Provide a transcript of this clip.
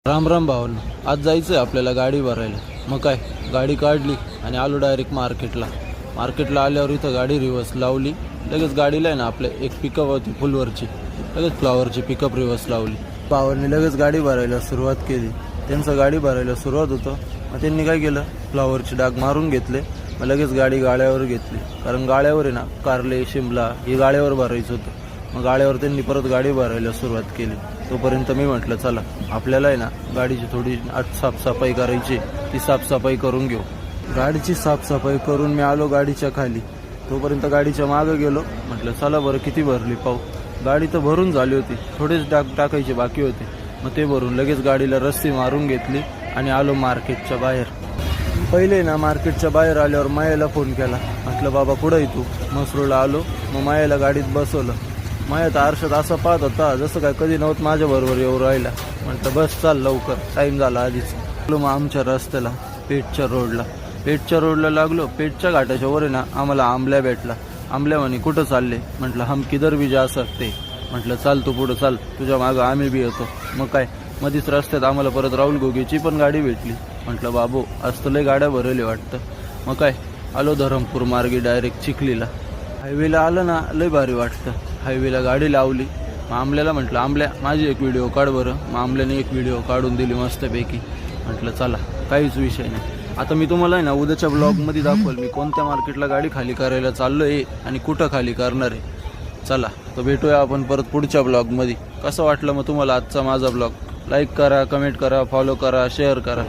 राम राम भावना, आज जायचं आहे आपल्याला गाडी भरायला. मग काय, गाडी काढली आणि आलो डायरेक्ट मार्केटला आल्यावर इथं गाडी रिवर्स लावली. लगेच गाडीला आहे ना आपल्या एक पिकअप होती फुलवरची, लगेच फ्लॉवरची पिकअप रिवर्स लावली. पावरने लगेच गाडी भरायला सुरुवात केली. त्यांचं गाडी भरायला सुरुवात होतं, मग त्यांनी काय केलं, फ्लॉवरची डाग मारून घेतले. मग लगेच गाडी गाळ्यावर घेतली, कारण गाळ्यावर आहे ना कारले शिमला ही गाळ्यावर भरायचं होतं. मग गाड्यावर त्यांनी परत गाडी भरायला सुरुवात केली. तोपर्यंत मी म्हटलं चला आपल्याला आहे ना गाडीची थोडी साफसफाई करायची, ती साफसफाई करून घेऊ. गाडीची साफसफाई करून मी आलो गाडीच्या खाली. तोपर्यंत गाडीच्या मागं गेलो, म्हटलं चला बरं किती भरली पाहू. गाडी तर भरून झाली होती, थोडेच डाग टाकायचे बाकी होते. मग ते भरून लगेच गाडीला रस्सी मारून घेतली आणि आलो मार्केटच्या बाहेर. पहिले ना मार्केटच्या बाहेर आल्यावर मायाला फोन केला, म्हटलं बाबा कुठं आहे तू. मसरूळला आलो, मग मायाला गाडीत बसवलं. माया तर आरशात असं पाहत होता जसं काय कधी नव्हतं माझ्याबरोबर येऊ राहिला. म्हटलं बस चाल लवकर, टाईम झाला आधीच. मग आमच्या रस्त्याला पेठच्या रोडला लागलो. पेठच्या घाटाच्या वर आहे ना आम्हाला आंबल्या भेटला. आंबल्या म्हणे कुठं चालले. म्हटलं हम किधर भी जा सकते. म्हटलं चाल तू पुढं चाल, तुझ्या मागं आम्ही बी येतो. मग काय, मधीच रस्त्यात आम्हाला परत राहुल गोगेची पण गाडी भेटली. म्हटलं बाबू आज तर लय गाड्या भरवले वाटतं. मग काय, आलो धरमपूर मार्गे डायरेक्ट चिखलीला. हायवेला आलं ना लय भारी वाटतं. हायवेला गाडी लावली. मग आंबल्याला म्हटलं आंबल्या माझी एक व्हिडिओ काढ बरं. मग आंबल्याने एक व्हिडिओ काढून दिली मस्तपैकी. म्हटलं चला काहीच विषय नाही. आता मी तुम्हाला आहे ना उद्याच्या ब्लॉगमध्ये दाखवल मी कोणत्या मार्केटला गाडी खाली करायला चाललो आहे आणि कुठं खाली करणार आहे. चला तर भेटूया आपण परत पुढच्या ब्लॉगमध्ये. कसं वाटलं मग तुम्हाला आजचा माझा ब्लॉग. लाईक करा, कमेंट करा, फॉलो करा, शेअर करा.